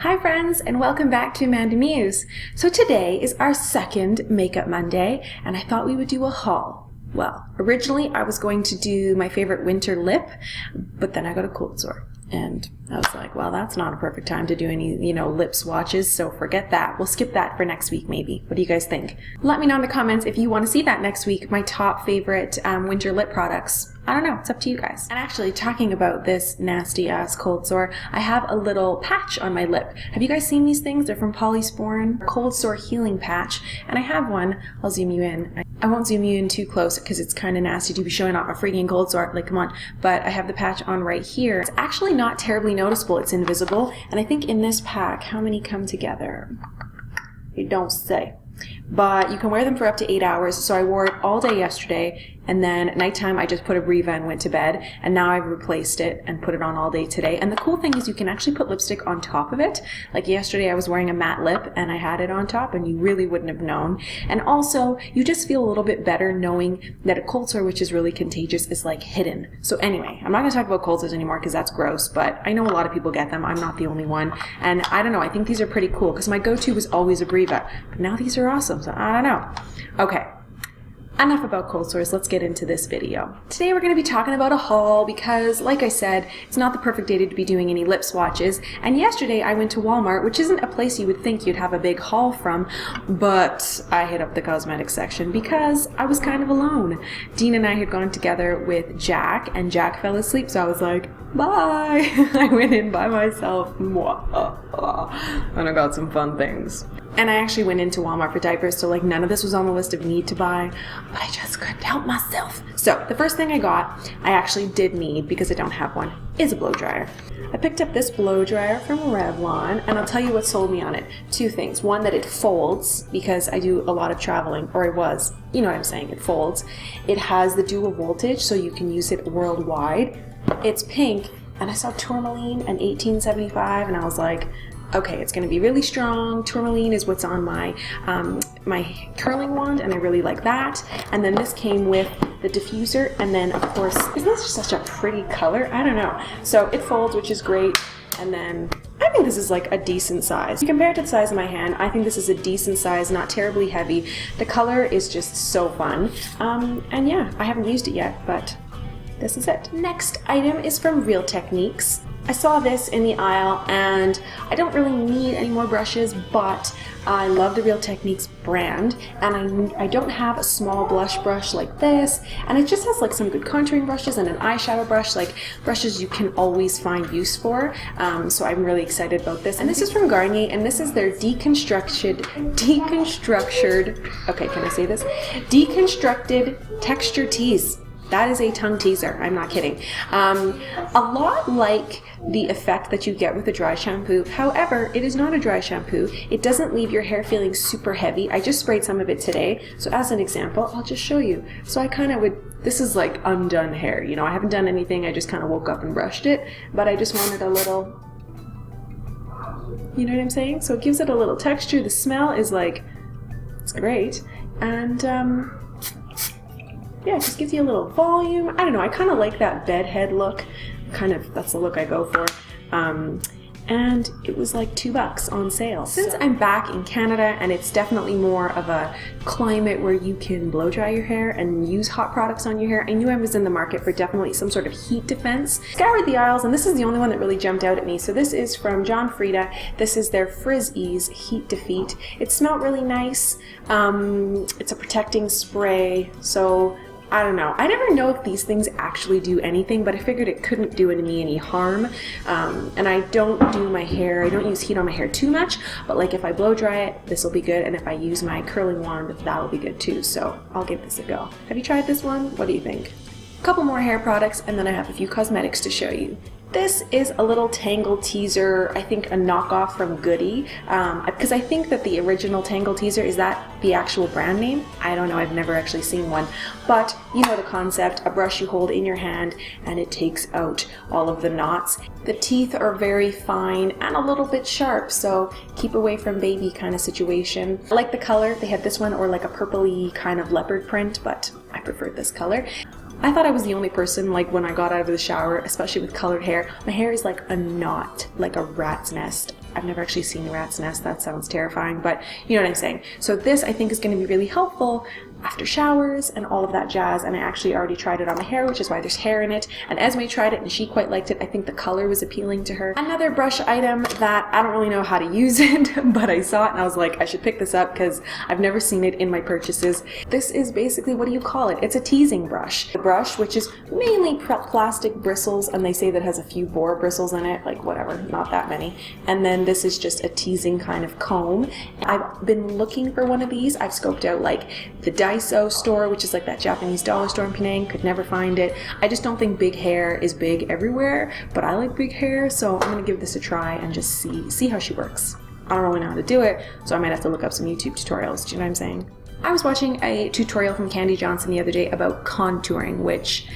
Hi friends, and welcome back to AmandaMuse. So today is our second Makeup Monday, and I thought we would do a haul. Well, originally I was going to do my favorite winter lip, but then I got a cold sore. And I was like, well, that's not a perfect time to do any, lip swatches, so forget that. We'll skip that for next week, maybe. What do you guys think? Let me know in the comments if you want to see that next week, my top favorite winter lip products. I don't know, it's up to you guys. And actually, talking about this nasty ass cold sore, I have a little patch on my lip. Have you guys seen these things? They're from Polysporin, cold sore healing patch. And I have one, I'll zoom you in. I won't zoom you in too close because it's kind of nasty to be showing off a freaking cold sore, like come on. But I have the patch on right here. It's actually not terribly noticeable, it's invisible. And I think in this pack, how many come together? It don't say. But you can wear them for up to 8 hours, so I wore it all day yesterday, and then at nighttime I just put a Revlon and went to bed, and now I've replaced it and put it on all day today. And the cool thing is you can actually put lipstick on top of it. Like yesterday I was wearing a matte lip and I had it on top and you really wouldn't have known. And also you just feel a little bit better knowing that a cold sore, which is really contagious, is like hidden. So anyway, I'm not going to talk about cold sores anymore because that's gross, but I know a lot of people get them. I'm not the only one. And I don't know, I think these are pretty cool because my go-to was always a Breva, but now these are awesome, so I don't know. Okay. Enough about cold sores, let's get into this video. Today we're going to be talking about a haul because, like I said, it's not the perfect day to be doing any lip swatches. And yesterday I went to Walmart, which isn't a place you would think you'd have a big haul from, but I hit up the cosmetics section because I was kind of alone. Dean and I had gone together with Jack, and Jack fell asleep, so I was like, bye! I went in by myself, and I got some fun things. And I actually went into Walmart for diapers, so like none of this was on the list of need to buy, but I just couldn't help myself. So the first thing I got, I actually did need, because I don't have one, is a blow dryer. I picked up this blow dryer from Revlon, and I'll tell you what sold me on it. Two things. One, that it folds, because I do a lot of traveling, or I was. You know what I'm saying, it folds. It has the dual voltage, so you can use it worldwide. It's pink, and I saw Tourmaline and 1875, and I was like, okay, it's going to be really strong. Tourmaline is what's on my my curling wand, and I really like that. And then this came with the diffuser, and then of course, isn't this such a pretty color? I don't know. So it folds, which is great. And then I think this is like a decent size. Compared to the size of my hand, I think this is a decent size, not terribly heavy. The color is just so fun. And yeah, I haven't used it yet, but this is it. Next item is from Real Techniques. I saw this in the aisle and I don't really need any more brushes, but I love the Real Techniques brand, and I don't have a small blush brush like this, and it just has like some good contouring brushes and an eyeshadow brush, like brushes you can always find use for. So I'm really excited about this. And this is from Garnier, and this is their deconstructed, okay, can I say this? Deconstructed Texture Tease. That is a tongue teaser, I'm not kidding. A lot like the effect that you get with a dry shampoo. However, it is not a dry shampoo. It doesn't leave your hair feeling super heavy. I just sprayed some of it today. So as an example, I'll just show you. So I kind of this is like undone hair. I haven't done anything. I just kind of woke up and brushed it. But I just wanted a little, you know what I'm saying? So it gives it a little texture. The smell is like, it's great. And yeah, it just gives you a little volume. I don't know, I kind of like that bedhead look. That's the look I go for. And it was like $2 on sale. Since I'm back in Canada and it's definitely more of a climate where you can blow dry your hair and use hot products on your hair, I knew I was in the market for definitely some sort of heat defense. Scoured the aisles, and this is the only one that really jumped out at me. So this is from John Frieda. This is their Frizz Ease Heat Defeat. It smelled really nice. It's a protecting spray, so I don't know. I never know if these things actually do anything, but I figured it couldn't do me any harm. And I don't do my hair, I don't use heat on my hair too much, but like if I blow dry it, this will be good, and if I use my curling wand, that'll be good too, so I'll give this a go. Have you tried this one? What do you think? A couple more hair products, and then I have a few cosmetics to show you. This is a little Tangle Teaser, I think a knockoff from Goody, because I think that the original Tangle Teaser, is that the actual brand name? I don't know, I've never actually seen one, but you know the concept, a brush you hold in your hand and it takes out all of the knots. The teeth are very fine and a little bit sharp, so keep away from baby kind of situation. I like the color, they had this one or like a purpley kind of leopard print, but I preferred this color. I thought I was the only person, when I got out of the shower, especially with colored hair, my hair is like a knot, like a rat's nest. I've never actually seen a rat's nest. That sounds terrifying, but you know what I'm saying. So this I think is going to be really helpful after showers and all of that jazz. And I actually already tried it on my hair, which is why there's hair in it. And Esme tried it and she quite liked it. I think the color was appealing to her. Another brush item that I don't really know how to use it, but I saw it and I was like, I should pick this up because I've never seen it in my purchases. This is basically, what do you call it? It's a teasing brush. The brush, which is mainly plastic bristles, and they say that has a few boar bristles in it, like whatever, not that many. And then this is just a teasing kind of comb. I've been looking for one of these. I've scoped out like the Daiso store, which is like that Japanese dollar store in Penang, could never find it. I just don't think big hair is big everywhere, but I like big hair, so I'm gonna give this a try and just see how she works. I don't really know how to do it, so I might have to look up some YouTube tutorials. Do you know what I'm saying? I was watching a tutorial from Candy Johnson the other day about contouring, which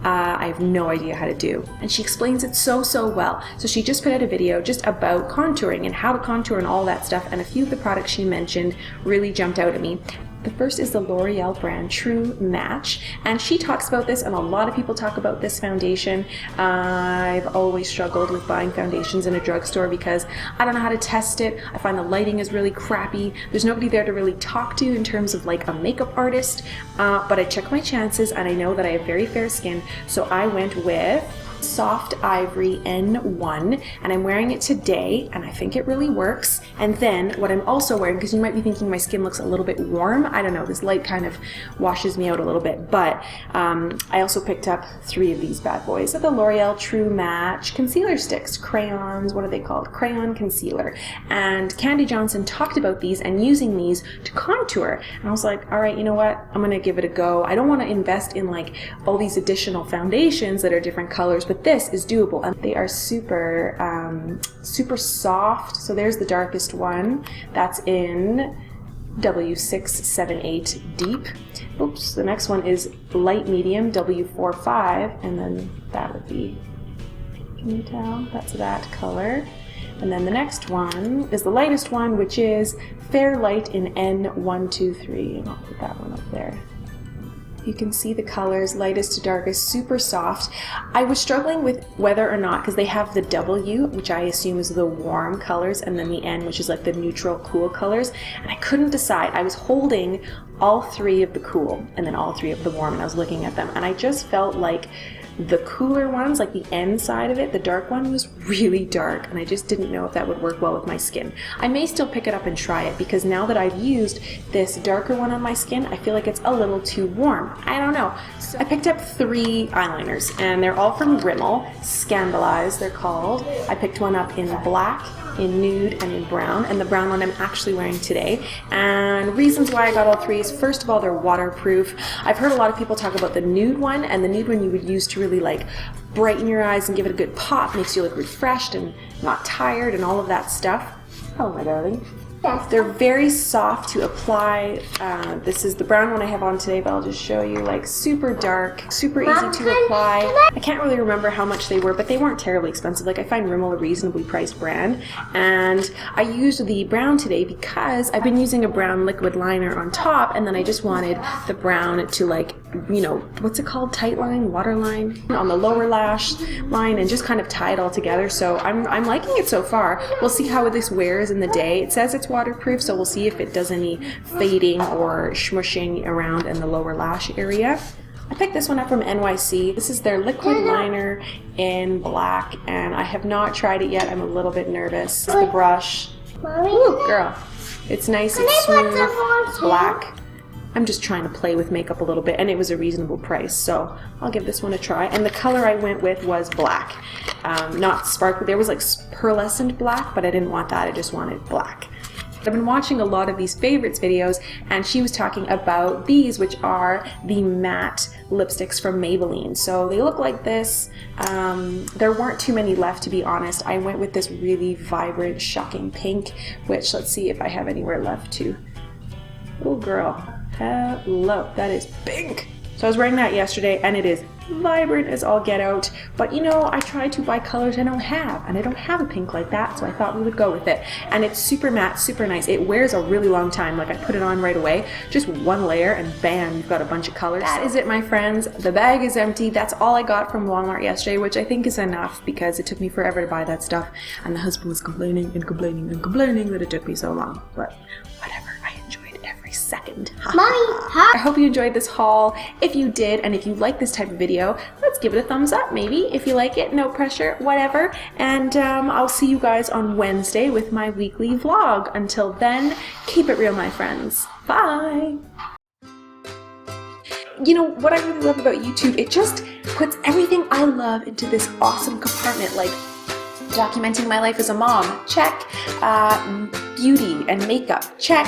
I have no idea how to do. And she explains it so well. So she just put out a video just about contouring and how to contour and all that stuff, and a few of the products she mentioned really jumped out at me. The first is the L'Oreal brand True Match, and she talks about this, and a lot of people talk about this foundation. I've always struggled with buying foundations in a drugstore because I don't know how to test it. I find the lighting is really crappy. There's nobody there to really talk to in terms of like a makeup artist, but I check my chances and I know that I have very fair skin, so I went with Soft Ivory N1, and I'm wearing it today and I think it really works. And then what I'm also wearing, because you might be thinking my skin looks a little bit warm, I don't know, this light kind of washes me out a little bit, but I also picked up 3 of these bad boys. So the L'Oreal True Match concealer sticks, crayons, what are they called? Crayon concealer. And Candy Johnson talked about these and using these to contour, and I was like, all right, you know what, I'm gonna give it a go. I don't want to invest in like all these additional foundations that are different colors, but this is doable, and they are super soft. So there's the darkest one, that's in W678 Deep. Oops, the next one is light medium, W45, and then that would be, can you tell? That's that color. And then the next one is the lightest one, which is Fair Light in N123, and I'll put that one up there. You can see the colors, lightest to darkest, super soft. I was struggling with whether or not, because they have the W, which I assume is the warm colors, and then the N, which is like the neutral, cool colors, and I couldn't decide. I was holding all 3 of the cool and then all 3 of the warm, and I was looking at them, and I just felt like the cooler ones, like the N side of it, the dark one, was really dark, and I just didn't know if that would work well with my skin. I may still pick it up and try it, because now that I've used this darker one on my skin, I feel like it's a little too warm. I don't know. So I picked up 3 eyeliners, and they're all from Rimmel. Scandalize, they're called. I picked one up in black, in nude, and in brown, and the brown one I'm actually wearing today. And reasons why I got all 3 is, first of all, they're waterproof. I've heard a lot of people talk about the nude one, and the nude one you would use to really like brighten your eyes and give it a good pop, makes you look refreshed and not tired and all of that stuff. Oh my darling. They're very soft to apply. This is the brown one I have on today, but I'll just show you, like super dark, super easy to apply. I can't really remember how much they were, but they weren't terribly expensive. Like, I find Rimmel a reasonably priced brand, and I used the brown today because I've been using a brown liquid liner on top, and then I just wanted the brown to, like, you know, what's it called? Tight line? Water line? On the lower lash line, and just kind of tie it all together. So I'm liking it so far. We'll see how this wears in the day. It says it's waterproof, so we'll see if it does any fading or smushing around in the lower lash area. I picked this one up from NYC. This is their liquid liner in black, and I have not tried it yet. I'm a little bit nervous. The brush. Ooh, girl. It's nice, it's smooth, it's black. I'm just trying to play with makeup a little bit, and it was a reasonable price, so I'll give this one a try. And the color I went with was black, not sparkly. There was like pearlescent black, but I didn't want that. I just wanted black. I've been watching a lot of these favorites videos, and she was talking about these, which are the matte lipsticks from Maybelline. So they look like this. There weren't too many left, to be honest. I went with this really vibrant, shocking pink, which, let's see if I have anywhere left to. Oh girl, hello, that is pink. So I was wearing that yesterday, and it is vibrant as all get out. But you know, I try to buy colors I don't have, and I don't have a pink like that, so I thought we would go with it. And it's super matte, super nice. It wears a really long time. Like, I put it on right away, just one layer, and bam, you've got a bunch of colors. That is it, my friends. The bag is empty. That's all I got from Walmart yesterday, which I think is enough because it took me forever to buy that stuff, and the husband was complaining and complaining and complaining that it took me so long. But whatever, I enjoyed every second. Mommy, hi. I hope you enjoyed this haul. If you did, and if you like this type of video, let's give it a thumbs up maybe. If you like it, no pressure, whatever. And I'll see you guys on Wednesday with my weekly vlog. Until then, keep it real, my friends. Bye. You know, what I really love about YouTube, it just puts everything I love into this awesome compartment, like documenting my life as a mom, check, beauty and makeup, check,